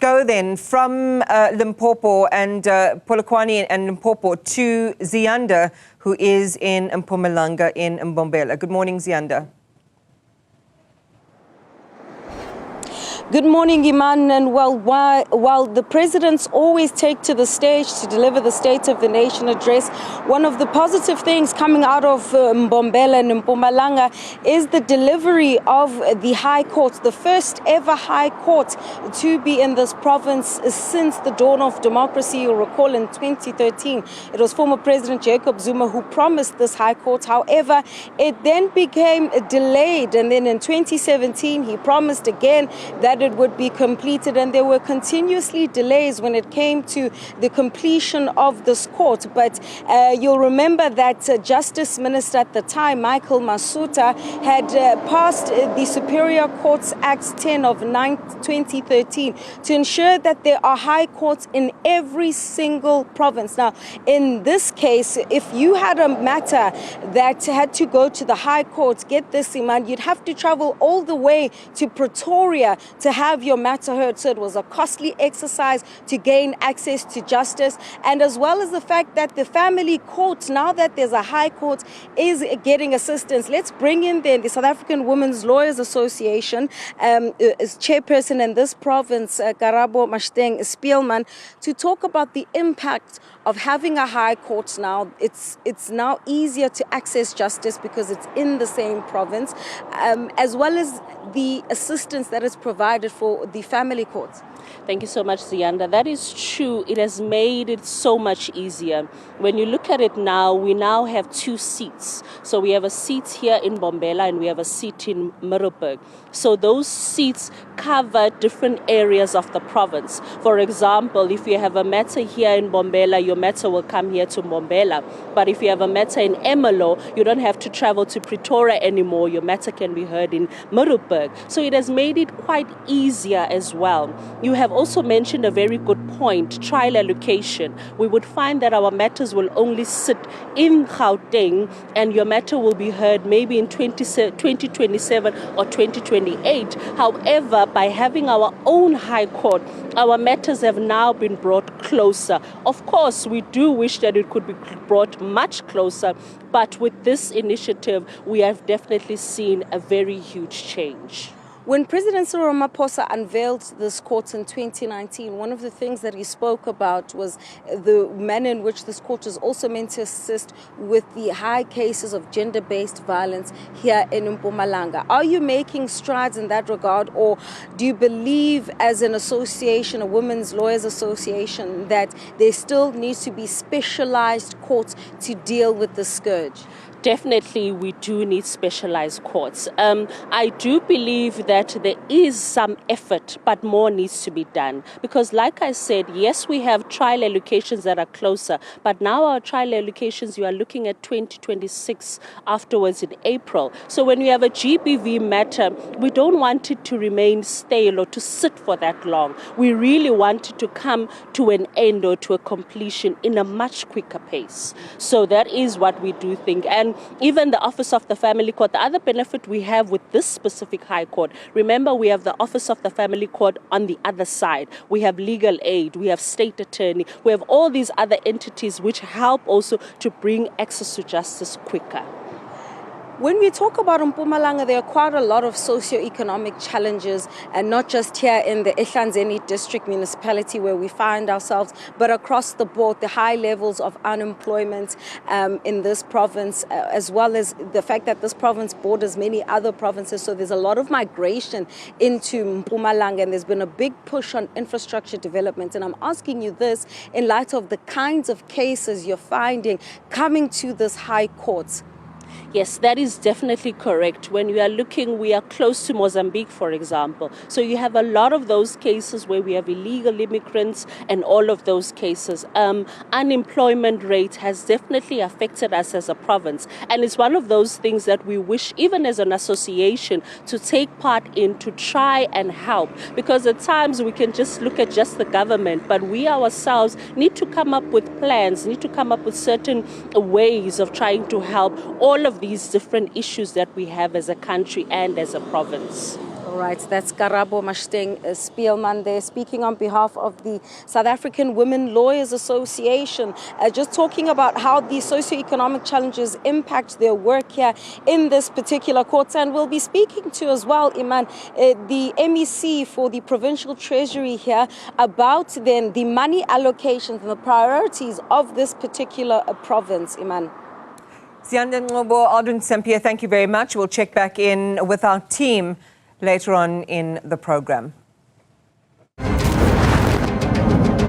go then from Limpopo and Polokwane and Limpopo to Ziyanda, who is in Mpumalanga in Mbombela. Good morning, Ziyanda. Good morning, Iman. And while the presidents always take to the stage to deliver the State of the Nation address, one of the positive things coming out of Mbombela and Mpumalanga is the delivery of the High Court, the first ever High Court to be in this province since the dawn of democracy. You'll recall in 2013, it was former President Jacob Zuma who promised this High Court. However, it then became delayed, and then in 2017, he promised again that it would be completed, and there were continuously delays when it came to the completion of this court. But you'll remember that Justice Minister at the time, Michael Masuta, had passed the Superior Courts Act 10 of 2013 to ensure that there are high courts in every single province. Now, in this case, if you had a matter that had to go to the High Court, get this, Iman, you'd have to travel all the way to Pretoria to have your matter heard. So it was a costly exercise to gain access to justice, and as well as the fact that the family court, now that there's a High Court, is getting assistance. Let's bring in then the South African Women's Lawyers Association as chairperson in this province, Karabo Mashteng Spielman, to talk about the impact of having a High Court now. It's now easier to access justice because it's in the same province, as well as the assistance that is provided for the family courts. Thank you so much, Ziyanda. That is true. It has made it so much easier. When you look at it now, we now have two seats. So we have a seat here in Mbombela and we have a seat in Middelburg. So those seats cover different areas of the province. For example, if you have a matter here in Mbombela, your matter will come here to Mbombela. But if you have a matter in Emelo, you don't have to travel to Pretoria anymore. Your matter can be heard in Middelburg. So it has made it quite easier as well. You have also mentioned a very good point, trial allocation. We would find that our matters will only sit in Gauteng and your matter will be heard maybe in 2027 or 2028. However, by having our own High Court, our matters have now been brought closer. Of course, we do wish that it could be brought much closer, but with this initiative, we have definitely seen a very huge change. When President Cyril Ramaphosa unveiled this court in 2019, one of the things that he spoke about was the manner in which this court is also meant to assist with the high cases of gender-based violence here in Mpumalanga. Are you making strides in that regard, or do you believe as an association, a women's lawyers association, that there still needs to be specialized courts to deal with the scourge? Definitely, we do need specialized courts. I do believe that there is some effort, but more needs to be done. Because like I said, yes, we have trial allocations that are closer, but now our trial allocations, you are looking at 2026 afterwards in April. So when we have a GBV matter, we don't want it to remain stale or to sit for that long. We really want it to come to an end or to a completion in a much quicker pace. So that is what we do think. And even the Office of the Family Court, the other benefit we have with this specific High Court, remember we have the Office of the Family Court on the other side. We have legal aid, we have state attorney, we have all these other entities which help also to bring access to justice quicker. When we talk about Mpumalanga, there are quite a lot of socio-economic challenges, and not just here in the Ehlanzeni district municipality where we find ourselves, but across the board, the high levels of unemployment in this province, as well as the fact that this province borders many other provinces. So there's a lot of migration into Mpumalanga, and there's been a big push on infrastructure development. And I'm asking you this in light of the kinds of cases you're finding coming to this High Court. Yes, that is definitely correct. When we are looking, we are close to Mozambique, for example. So you have a lot of those cases where we have illegal immigrants and all of those cases. Unemployment rate has definitely affected us as a province. And it's one of those things that we wish, even as an association, to take part in, to try and help. Because at times we can just look at just the government, but we ourselves need to come up with plans, need to come up with certain ways of trying to help all of these different issues that we have as a country and as a province. All right, that's Karabo Mashteng Spielman there, speaking on behalf of the South African Women Lawyers Association, just talking about how the socioeconomic challenges impact their work here in this particular court. And we'll be speaking to as well, Iman, the MEC for the Provincial Treasury here about then the money allocations and the priorities of this particular province, Iman. Ziyanda Ngobo, Aldrin Sempier, thank you very much. We'll check back in with our team later on in the program.